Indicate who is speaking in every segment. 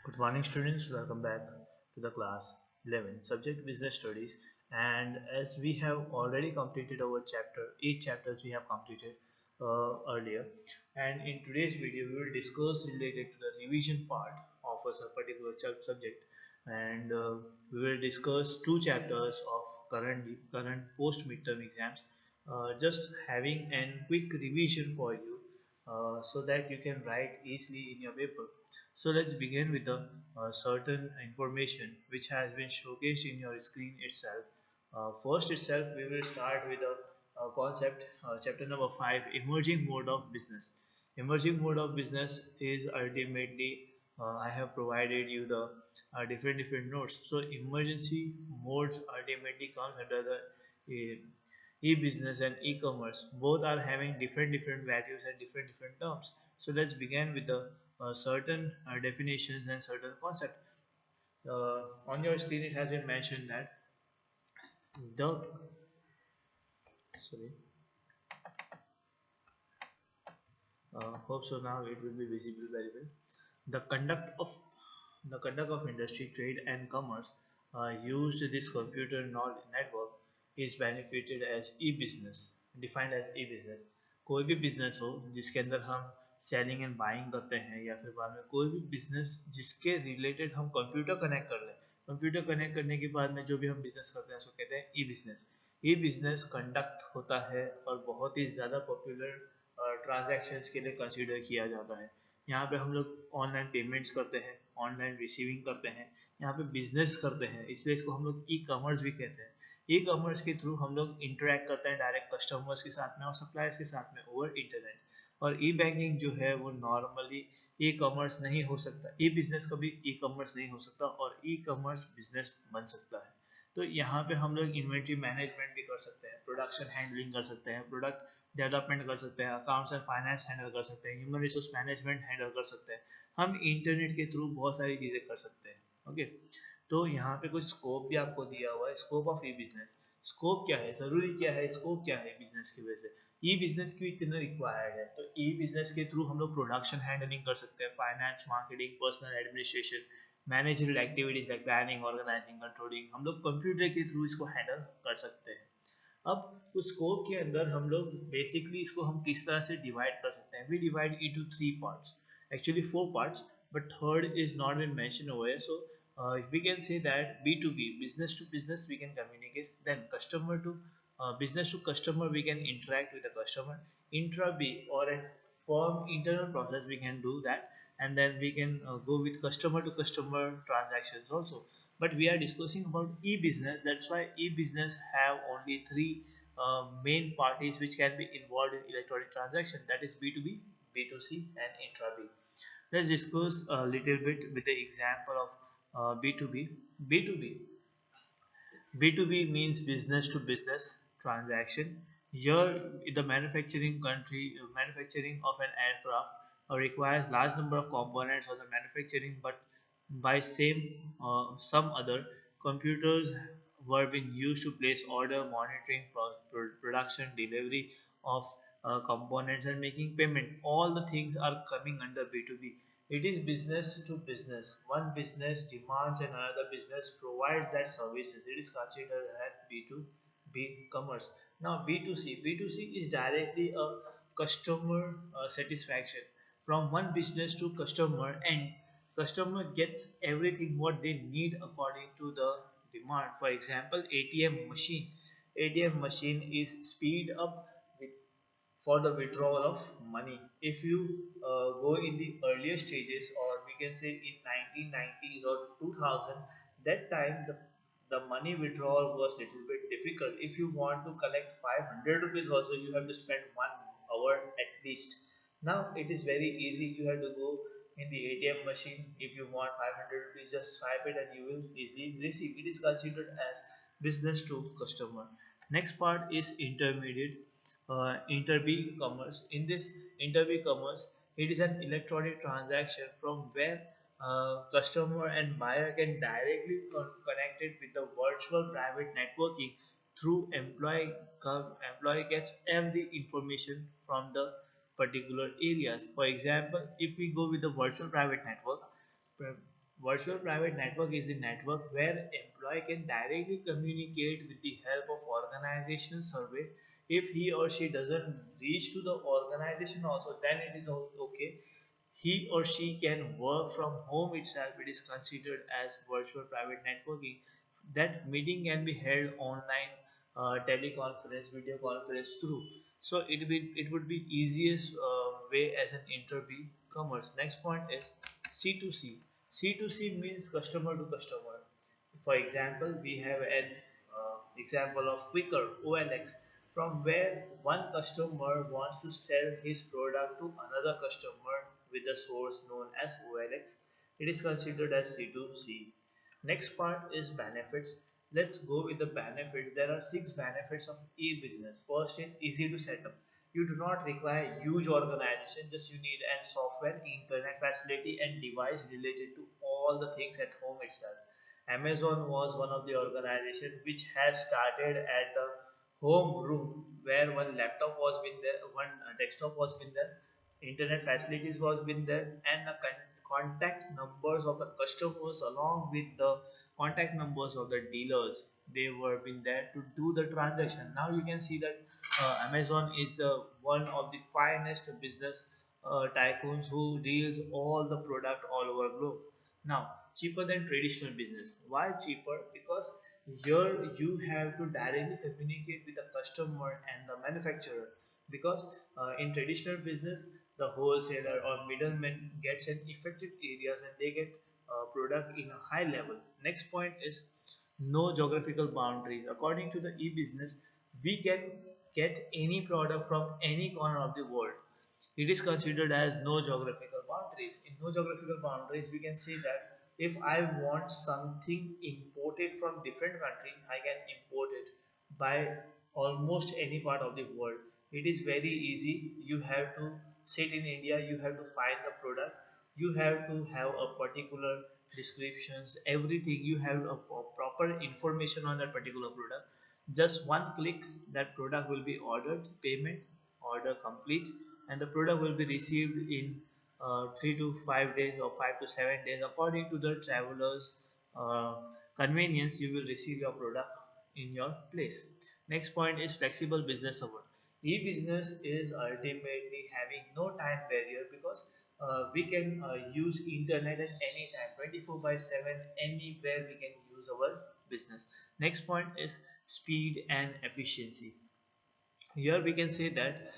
Speaker 1: Good morning, students. Welcome back to the class 11, subject business studies. And as we have already completed our chapter, 8 chapters we have completed earlier. And in today's video, we will discuss related to the revision part of a particular subject. And we will discuss two chapters of current post midterm exams. Just having a quick revision for you so that you can write easily in your paper. So let's begin with the certain information which has been showcased in your screen itself. First itself, we will start with the concept, chapter number 5, emerging mode of business. Emerging mode of business is ultimately, I have provided you the different notes. So emergency modes ultimately comes under the uh, e-business and e-commerce. Both are having different values and different terms. So let's begin with the certain definitions and certain concept. On your screen, it has been mentioned that the sorry. Hope so. Now it will be visible very well. The conduct of industry, trade, and commerce used this computer network is benefited as e-business, defined as e-business. कोई भी business हो जिसके अंदर हम selling and buying करते हैं या फिर बाद में कोई भी बिजनेस जिसके रिलेटेड हम कंप्यूटर कनेक्ट कर लें, कंप्यूटर कनेक्ट करने के बाद में जो भी हम बिजनेस करते हैं उसको कहते हैं ई बिजनेस। ई बिजनेस कंडक्ट होता है और बहुत ही ज़्यादा पॉपुलर ट्रांजैक्शंस के लिए कंसीडर किया जाता है। यहाँ पे हम लोग ऑनलाइन पेमेंट्स करते हैं, ऑनलाइन रिसीविंग करते हैं, यहाँ पे बिजनेस करते हैं, इसलिए इसको हम लोग ई कॉमर्स भी कहते हैं। ई कॉमर्स के थ्रू हम लोग इंटरेक्ट करते हैं डायरेक्ट कस्टमर्स के साथ में और सप्लायर्स के साथ में ओवर इंटरनेट। और ई बैंकिंग जो है वो नॉर्मली ई कॉमर्स नहीं हो सकता, ई बिजनेस कभी ई कॉमर्स नहीं हो सकता और ई कॉमर्स बिजनेस बन सकता है। तो यहाँ पे हम लोग इन्वेंट्री मैनेजमेंट भी कर सकते हैं, प्रोडक्शन हैंडलिंग कर सकते हैं, प्रोडक्ट डेवलपमेंट कर सकते हैं, अकाउंट्स एंड फाइनेंस हैंडल कर सकते हैं, ह्यूमन रिसोर्स मैनेजमेंट हैंडल कर सकते हैं। हम इंटरनेट के थ्रू बहुत सारी चीज़ें कर सकते हैं। ओके, तो यहाँ पे कुछ स्कोप भी आपको दिया हुआ है, scope of E business. Scope क्या है, ज़रूरी क्या है, स्कोप क्या है बिजनेस की वजह से, ई बिजनेस क्यों इतना रिक्वायर्ड है। तो ई बिजनेस के थ्रू हम लोग प्रोडक्शन हैंडलिंग कर सकते हैं, finance, marketing, personal administration, managerial activities like planning, organizing, controlling, हम लोग कंप्यूटर के थ्रू इसको हैंडल कर सकते हैं। अब उस स्कोप के अंदर हम लोग बेसिकली इसको हम किस तरह से डिवाइड कर सकते हैं, we divide into three parts, actually four parts, but third is not been mentioned over here. So we can say that B2B, business to business, we can communicate. Then customer to business to customer, we can interact with the customer. Intra B or a firm internal process, we can do that, and then we can go with customer to customer transactions also. But we are discussing about e-business. That's why e-business have only three main parties which can be involved in electronic transaction. That is B2B, B2C, and intra B. Let's discuss a little bit with the example of B2B. B2B. B2B means business to business transaction. Here, the manufacturing of an aircraft requires large number of components of the manufacturing, but by some other computers were being used to place order, monitoring production, delivery of components, and making payment. All the things are coming under B2B. It is business to business. One business demands and another business provides that services. It is considered as B2B commerce. Now B2C is directly a customer satisfaction from one business to customer, and customer gets everything what they need according to the demand. For example, ATM machine. ATM machine is speed up with for the withdrawal of money. If you go in the earlier stages, or we can say in 1990s or 2000, that time the money withdrawal was little bit difficult. If you want to collect 500 rupees also, you have to spend 1 hour at least. Now it is very easy. You have to go in the ATM machine. If you want 500 rupees, just swipe it and you will easily receive. It is considered as business to customer. Next part is intermediate, inter-B commerce. In this inter-B commerce, it is an electronic transaction from where customer and buyer can directly connect it with the virtual private networking through employee gets every information from the particular areas. For example, if we go with the virtual private network, Virtual private network is the network where employee can directly communicate with the help of organizational survey. If he or she doesn't reach to the organization also, then it is okay. He or she can work from home itself. It is considered as virtual private networking. That meeting can be held online, teleconference, video conference through. So it would be easiest way as an interview commerce. Next point is C2C. C2C means customer to customer. For example, we have an example of Quicker OLX, from where one customer wants to sell his product to another customer with a source known as OLX. It is considered as C2C. Next part is benefits. Let's go with the benefits. There are six benefits of e-business. First is easy to set up. You do not require huge organization, just you need a software, internet facility and device related to all the things at home itself. Amazon was one of the organization which has started at the home room where one laptop was been there, one desktop was been there, internet facilities was been there, and the contact numbers of the customers along with the contact numbers of the dealers, they were been there to do the transaction. Now you can see that Amazon is the one of the finest business tycoons who deals all the product all over globe. Now, cheaper than traditional business. Why cheaper? Because here you have to directly communicate with the customer and the manufacturer. Because in traditional business, the wholesaler or middleman gets an effective areas and they get product in a high level. Next point is no geographical boundaries. According to the e-business, we can get any product from any corner of the world. It is considered as no geographical boundaries. In no geographical boundaries, we can say that if I want something imported from different country, I can import it by almost any part of the world. It is very easy. You have to sit in India, you have to find the product, you have to have a particular descriptions, everything. You have a proper information on that particular product. Just one click, that product will be ordered, payment, order complete, and the product will be received in 3 to 5 days or 5 to 7 days according to the travelers uh, convenience. You will receive your product in your place. Next point is flexible business hour. E-business is ultimately having no time barrier because we can use internet at any time, 24 by 7, anywhere we can use our business. Next point is speed and efficiency. Here we can say that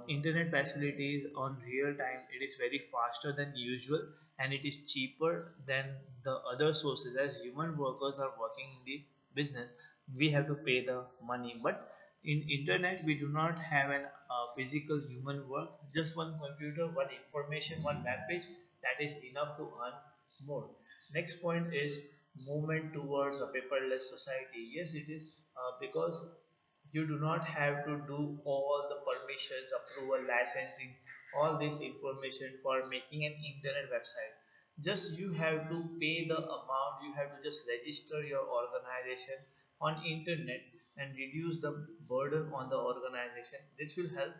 Speaker 1: internet facilities on real time, it is very faster than usual and it is cheaper than the other sources. As human workers are working in the business, we have to pay the money, but in internet we do not have an physical human work, just one computer, one information, one web page, that is enough to earn more. Next point is movement towards a paperless society. Yes, it is because you do not have to do all the permissions, approval, licensing, all this information for making an internet website. Just you have to pay the amount, you have to just register your organization on internet and reduce the burden on the organization. This will help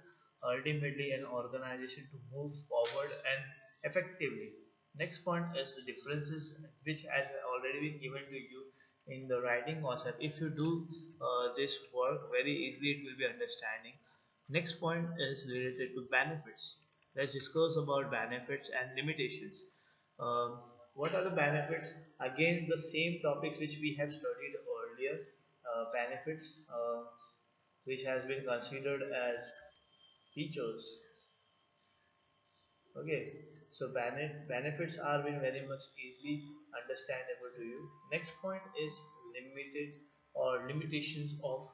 Speaker 1: ultimately an organization to move forward and effectively. Next point is the differences, which has already been given to you in the writing concept. If you do this work very easily, it will be understanding. Next point is related to benefits. Let's discuss about benefits and limitations. Um, what are the benefits? Again, the same topics which we have studied earlier. Benefits, which has been considered as features. Okay, so benefits are been very much easily understandable to you. Next point is limited or limitations of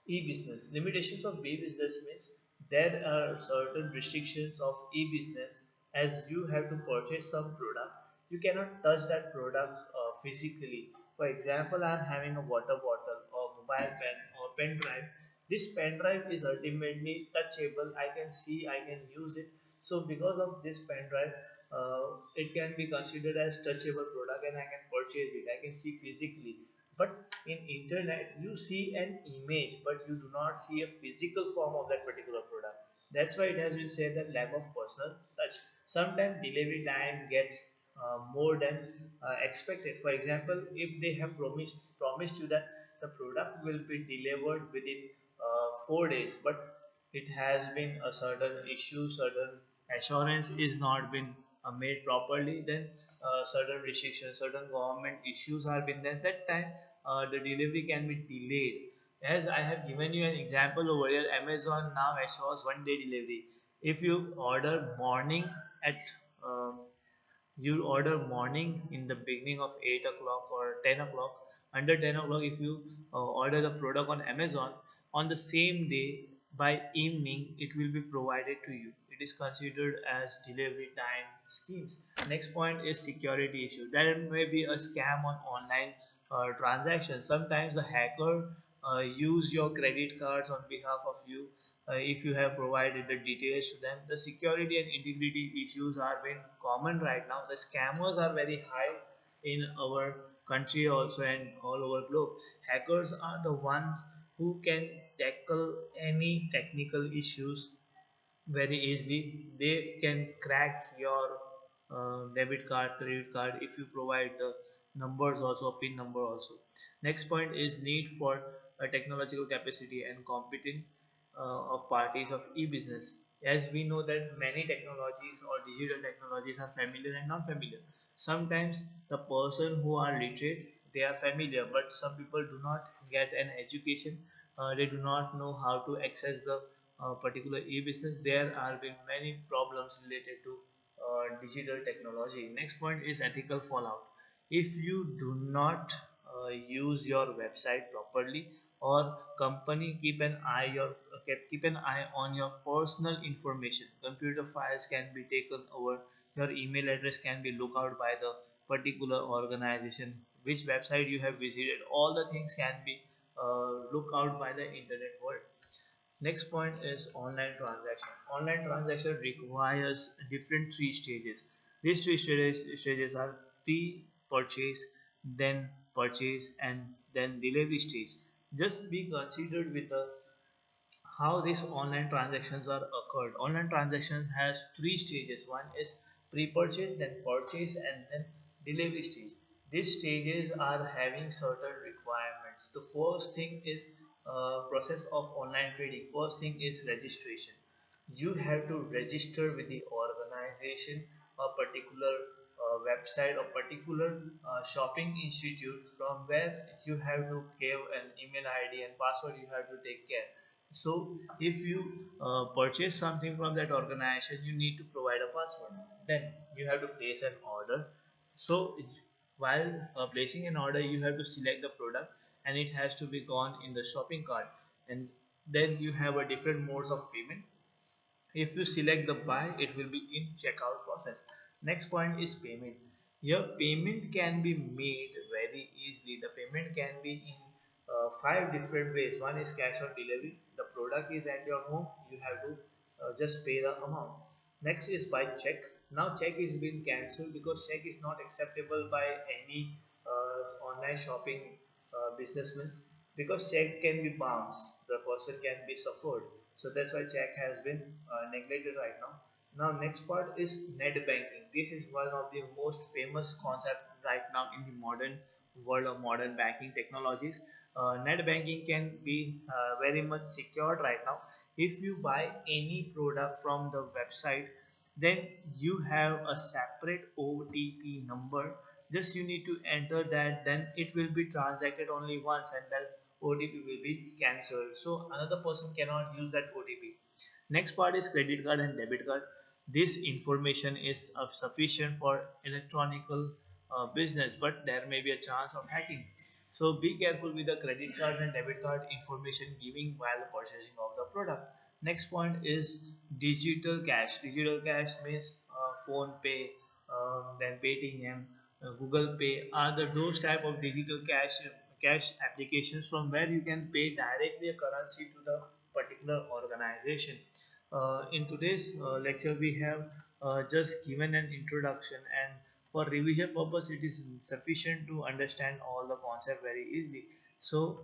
Speaker 1: e-business. Limitations of e-business means there are certain restrictions of e-business. As you have to purchase some product, you cannot touch that product physically. For example, I am having a water bottle or mobile pen or pen drive. This pen drive is ultimately touchable. I can see, I can use it. So because of this pen drive, it can be considered as touchable product and I can purchase it. I can see physically. But in internet, you see an image, but you do not see a physical form of that particular product. That's why it has been said that lack of personal touch. Sometimes delivery time gets more than expected. For example, if they have promised you that the product will be delivered within 4 days, but it has been a certain issue, certain assurance is not been made properly, then certain restrictions, certain government issues are been there. That time the delivery can be delayed. As I have given you an example over here, Amazon now assures 1 day delivery. If you order morning at uh, you order morning in the beginning of 8 o'clock or 10 o'clock, under 10 o'clock, if you order the product on Amazon, on the same day by evening it will be provided to you. It is considered as delivery time schemes. Next point is security issue. There may be a scam on online transactions. Sometimes the hacker use your credit cards on behalf of you. If you have provided the details to them, the security and integrity issues are being common right now. The scammers are very high in our country also and all over globe. Hackers are the ones who can tackle any technical issues very easily. They can crack your debit card, credit card if you provide the numbers also, PIN number also. Next point is need for a technological capacity and competent of parties of e-business. As we know that many technologies or digital technologies are familiar and non familiar. Sometimes the person who are literate, they are familiar, but some people do not get an education. They do not know how to access the particular e-business. There are been many problems related to digital technology. Next point is ethical fallout. If you do not use your website properly, or company keep an eye keep an eye on your personal information, computer files can be taken over, your email address can be looked out by the particular organization, which website you have visited, all the things can be looked out by the internet world. Next point is online transaction. Online transaction requires different three stages. These stages are pre-purchase, then purchase, and then delivery stage. Just be considered with the how these online transactions are occurred. Online transactions has three stages. One is pre-purchase, then purchase, and then delivery stage. These stages are having certain requirements. The first thing is process of online trading. First thing is registration. You have to register with the organization, a particular website or particular shopping institute from where you have to give an email ID and password you have to take care. So if you purchase something from that organization, you need to provide a password. Then you have to place an order. So while placing an order, you have to select the product and it has to be gone in the shopping cart. And then you have a different modes of payment. If you select the buy, it will be in checkout process. Next point is payment. Your payment can be made very easily. The payment can be in five different ways. One is cash on delivery. The product is at your home. You have to just pay the amount. Next is by check. Now check is been cancelled because check is not acceptable by any online shopping businessmen, because check can be bounced. The person can be suffered. So that's why check has been neglected right now. Now next part is net banking. This is one of the most famous concept right now in the modern world of modern banking technologies. Net banking can be very much secured right now. If you buy any product from the website, then you have a separate OTP number. Just you need to enter that, then it will be transacted only once and then OTP will be cancelled. So another person cannot use that OTP. Next part is credit card and debit card. This information is sufficient for electronical business, but there may be a chance of hacking. So be careful with the credit cards and debit card information giving while purchasing of the product. Next point is digital cash. Digital cash means phone pay, then Paytm, Google Pay are the those type of digital cash applications from where you can pay directly a currency to the particular organization. In today's lecture, we have just given an introduction, and for revision purpose, it is sufficient to understand all the concept very easily. So,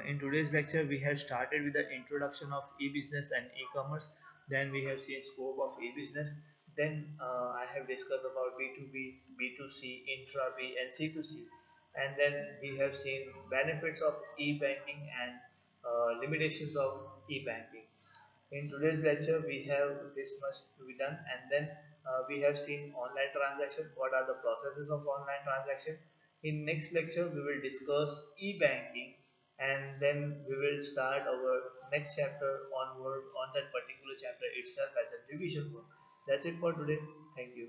Speaker 1: in today's lecture, we have started with the introduction of e-business and e-commerce. Then we have seen scope of e-business. Then I have discussed about B2B, B2C, intra-B and C2C. And then we have seen benefits of e-banking and limitations of e-banking. In today's lecture, we have this much to be done, and then we have seen online transaction. What are the processes of online transaction? In next lecture, we will discuss e-banking, and then we will start our next chapter onward on that particular chapter itself as a revision work. That's it for today. Thank you.